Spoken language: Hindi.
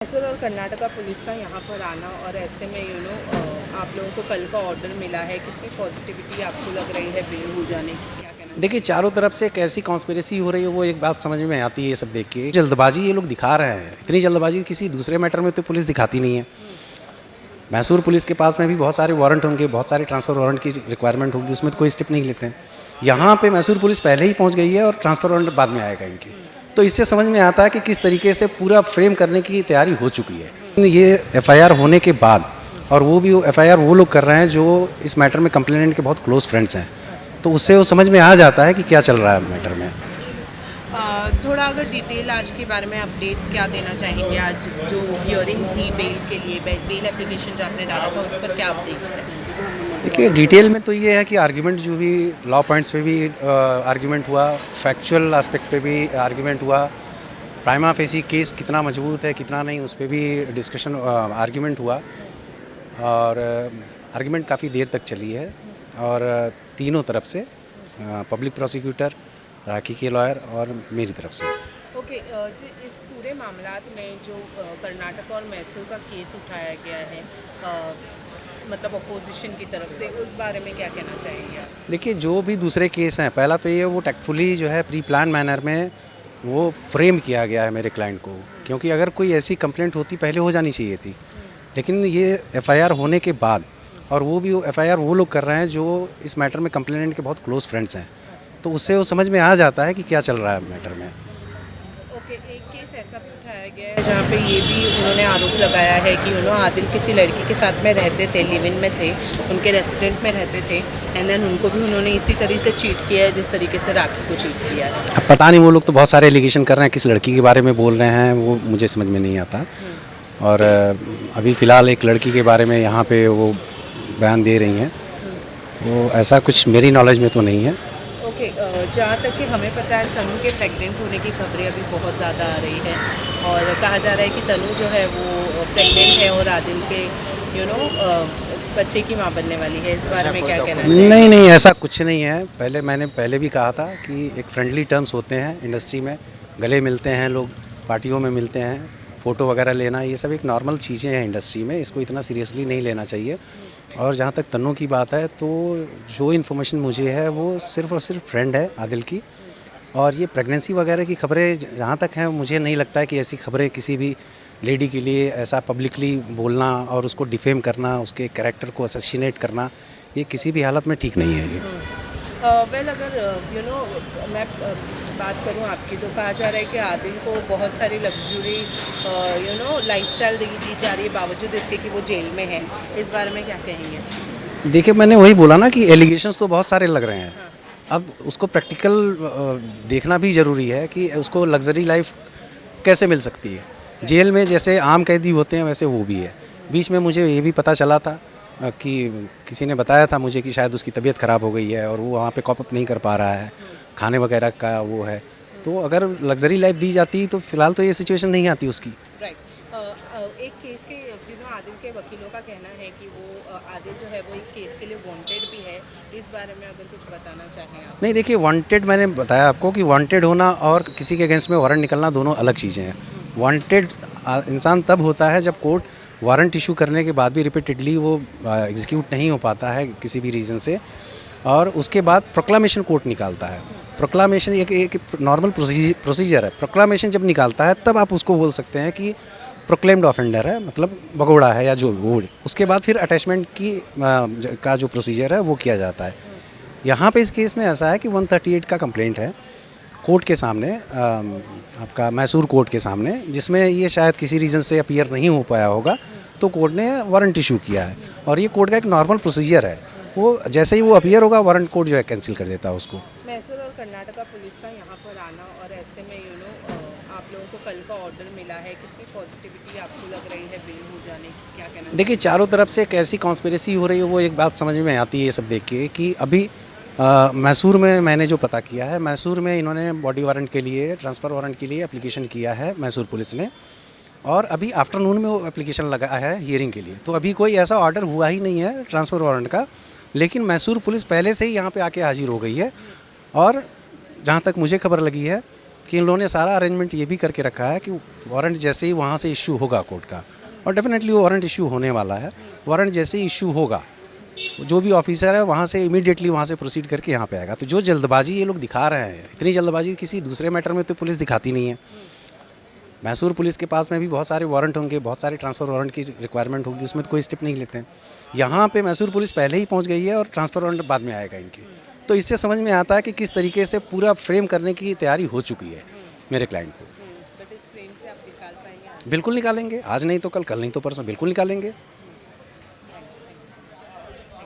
मैसूर और कर्नाटका पुलिस का यहाँ पर आना और ऐसे में आप लोगों को कल का ऑर्डर मिला है, कितनी पॉजिटिविटी आपको लग रही है बेल हो जाने की, क्या कहना देखिए, चारों तरफ से कैसी कॉन्स्पिरेसी हो रही है वो एक बात समझ में आती है। ये सब देख के जल्दबाजी ये लोग दिखा रहे हैं, इतनी जल्दबाजी किसी दूसरे मैटर में तो पुलिस दिखाती नहीं है। मैसूर पुलिस के पास में भी बहुत सारे वारंट होंगे, बहुत सारे ट्रांसफ़र वारंट की रिक्वायरमेंट होगी, उसमें तो कोई स्टेप नहीं लेते हैं। यहाँ पे मैसूर पुलिस पहले ही पहुँच गई है और ट्रांसफ़र वारंट बाद में आएगा इनकी। तो इससे समझ में आता है कि किस तरीके से पूरा फ्रेम करने की तैयारी हो चुकी है। ये एफआईआर होने के बाद, और वो भी एफआईआर वो लोग कर रहे हैं जो इस मैटर में कंप्लेनेंट के बहुत क्लोज फ्रेंड्स हैं, तो उससे वो समझ में आ जाता है कि क्या चल रहा है मैटर में। थोड़ा अगर डिटेल आज के बारे में अपडेट्स क्या देना चाहेंगे? आज जो हियरिंग थी बेल के लिए, बेल एप्लीकेशन जो आपने डाला था उस पर क्या अपडेट्स है? देखिए, डिटेल में तो ये है कि आर्ग्यूमेंट जो भी लॉ पॉइंट्स पे भी आर्ग्यूमेंट हुआ, फैक्चुअल एस्पेक्ट पे भी आर्ग्यूमेंट हुआ, प्राइमा फेसी केस कितना मजबूत है कितना नहीं उस पर भी डिस्कशन आर्ग्यूमेंट हुआ, और आर्ग्यूमेंट काफ़ी देर तक चली है। और तीनों तरफ से, पब्लिक प्रोसिक्यूटर, राखी के लॉयर और मेरी तरफ से। ओके, इस पूरे मामलात में जो कर्नाटक और मैसूर का केस उठाया गया है, मतलब अपोजिशन की तरफ से, उस बारे में क्या कहना चाहेंगे आप? देखिए, जो भी दूसरे केस हैं, पहला तो ये वो टैक्टफुली जो है प्री प्लान मैनर में वो फ्रेम किया गया है मेरे क्लाइंट को, क्योंकि अगर कोई ऐसी कंप्लेंट होती पहले हो जानी चाहिए थी। लेकिन ये एफआईआर होने के बाद, और वो भी एफआईआर वो लोग कर रहे हैं जो इस मैटर में कंप्लेनेंट के बहुत क्लोज फ्रेंड्स हैं, तो उससे वो समझ में आ जाता है कि क्या चल रहा है मैटर में। ओके, एक केस ऐसा भी उठाया गया है जहाँ पे ये भी उन्होंने आरोप लगाया है कि आदिल किसी लड़की के साथ में रहते थे, लिव इन में थे, उनके रेसिडेंट में रहते थे, एंड देन उनको भी उन्होंने इसी तरह से चीट किया है जिस तरीके से राखी को चीट किया है। अब पता नहीं, वो लोग तो बहुत सारे एलिगेशन कर रहे हैं, किस लड़की के बारे में बोल रहे हैं वो मुझे समझ में नहीं आता। और अभी फ़िलहाल एक लड़की के बारे में यहाँ पे वो बयान दे रही हैं, तो ऐसा कुछ मेरी नॉलेज में तो नहीं है। ओके, जहाँ तक कि हमें पता है तनु के प्रेग्नेंट होने की खबरें अभी बहुत ज़्यादा आ रही है, और कहा जा रहा है कि तनु जो है वो प्रेग्नेंट है और आदिल के बच्चे की माँ बनने वाली है। इस बारे में क्या कहना है? नहीं नहीं, ऐसा कुछ नहीं है। मैंने पहले भी कहा था कि एक फ्रेंडली टर्म्स होते हैं इंडस्ट्री में, गले मिलते हैं लोग, पार्टियों में मिलते हैं, फ़ोटो वगैरह लेना, ये सब एक नॉर्मल चीज़ें हैं इंडस्ट्री में, इसको इतना सीरियसली नहीं लेना चाहिए। और जहाँ तक तन्नू की बात है, तो जो इन्फॉर्मेशन मुझे है वो सिर्फ़ और सिर्फ फ्रेंड है आदिल की, और ये प्रेगनेंसी वगैरह की खबरें जहाँ तक हैं, मुझे नहीं लगता है कि ऐसी खबरें किसी भी लेडी के लिए ऐसा पब्लिकली बोलना और उसको डिफेम करना, उसके कैरेक्टर को असैसिनेट करना, ये किसी भी हालत में ठीक नहीं है ये। वेल, अगर मैं बात करूं आपकी, तो कहा जा रहा है कि आदिल को बहुत सारी लग्जरी लाइफस्टाइल दी जा रही है बावजूद इसके कि वो जेल में है। इस बारे में क्या कहेंगे? देखिए, मैंने वही बोला ना कि एलिगेशंस तो बहुत सारे लग रहे हैं। हाँ। अब उसको प्रैक्टिकल देखना भी ज़रूरी है कि उसको लग्जरी लाइफ कैसे मिल सकती है। जेल में जैसे आम कैदी होते हैं वैसे वो भी है। बीच में मुझे ये भी पता चला था कि किसी ने बताया था मुझे कि शायद उसकी तबीयत ख़राब हो गई है और वो वहाँ पे कॉप अप नहीं कर पा रहा है, खाने वगैरह का वो है। तो अगर लग्जरी लाइफ दी जाती तो फ़िलहाल तो ये सिचुएशन नहीं आती उसकी। राइट। एक केस के आदिल के वकीलों का कहना है कि वो आदिल जो है वो एक केस के लिए वांटेड भी है। इस बारे में अगर कुछ बताना चाहें आप? नहीं, देखिए, वांटेड, मैंने बताया आपको कि वांटेड होना और किसी के अगेंस्ट में वारंट निकलना दोनों अलग चीज़ें हैं। वांटेड इंसान तब होता है जब कोर्ट वारंट इशू करने के बाद भी रिपीटेडली वो एग्जीक्यूट नहीं हो पाता है किसी भी रीज़न से, और उसके बाद प्रोक्लामेशन कोर्ट निकालता है। प्रोक्लामेशन एक नॉर्मल प्रोसीजर है। प्रोक्लामेशन जब निकालता है तब आप उसको बोल सकते हैं कि प्रोक्लेम्ड ऑफेंडर है, मतलब भगोड़ा है या जो वो। उसके बाद फिर अटैचमेंट की का जो प्रोसीजर है वो किया जाता है। यहाँ पे इस केस में ऐसा है कि 138 का कंप्लेंट है कोर्ट के सामने, आपका मैसूर कोर्ट के सामने, जिसमें ये शायद किसी रीज़न से अपीयर नहीं हो पाया होगा, तो कोर्ट ने वारंट इशू किया है। और ये कोर्ट का एक नॉर्मल प्रोसीजर है, वो जैसे ही वो अपीयर होगा वारंट कोर्ट जो है कैंसिल कर देता है उसको। मैसूर और कर्नाटका पुलिस का यहाँ पर आना और ऐसे में आप लोगों को कल का ऑर्डर मिला है, कितनी पॉजिटिविटी आपको लग रही है बेल हो जाने की, क्या कहना? देखिए, चारों तरफ से कैसी कॉन्स्पिरेसी हो रही है वो एक बात समझ में आती है ये सब देख के, कि अभी मैसूर में मैंने जो पता किया है, मैसूर में इन्होंने बॉडी वारंट के लिए, ट्रांसफ़र वारंट के लिए एप्लीकेशन किया है मैसूर पुलिस ने, और अभी आफ्टरनून में वो एप्लीकेशन लगा है हियरिंग के लिए। तो अभी कोई ऐसा ऑर्डर हुआ ही नहीं है ट्रांसफ़र वारंट का, लेकिन मैसूर पुलिस पहले से ही यहाँ पे आके हाजिर हो गई है। और जहाँ तक मुझे खबर लगी है कि इन लोगों ने सारा अरेंजमेंट ये भी करके रखा है कि वारंट जैसे ही वहाँ से इशू होगा कोर्ट का, और डेफिनेटली वो वारंट इशू होने वाला है, वारंट जैसे ही इशू होगा जो भी ऑफिसर है वहाँ से इमीडिएटली वहाँ से प्रोसीड करके यहाँ पे आएगा। तो जो जल्दबाजी ये लोग दिखा रहे हैं, इतनी जल्दबाजी किसी दूसरे मैटर में तो पुलिस दिखाती नहीं है। मैसूर पुलिस के पास में भी बहुत सारे वारंट होंगे, बहुत सारे ट्रांसफ़र वारंट की रिक्वायरमेंट होगी, उसमें तो कोई स्टेप नहीं लेते हैं। यहाँ पे मैसूर पुलिस पहले ही पहुँच गई है और ट्रांसफ़र वारंट बाद में आएगा इनकी। तो इससे समझ में आता है कि किस तरीके से पूरा फ्रेम करने की तैयारी हो चुकी है मेरे क्लाइंट को। बट इस फ्रेम से आप निकाल पाएंगे? बिल्कुल निकालेंगे, आज नहीं तो कल, कल नहीं तो परसों, बिल्कुल निकालेंगे।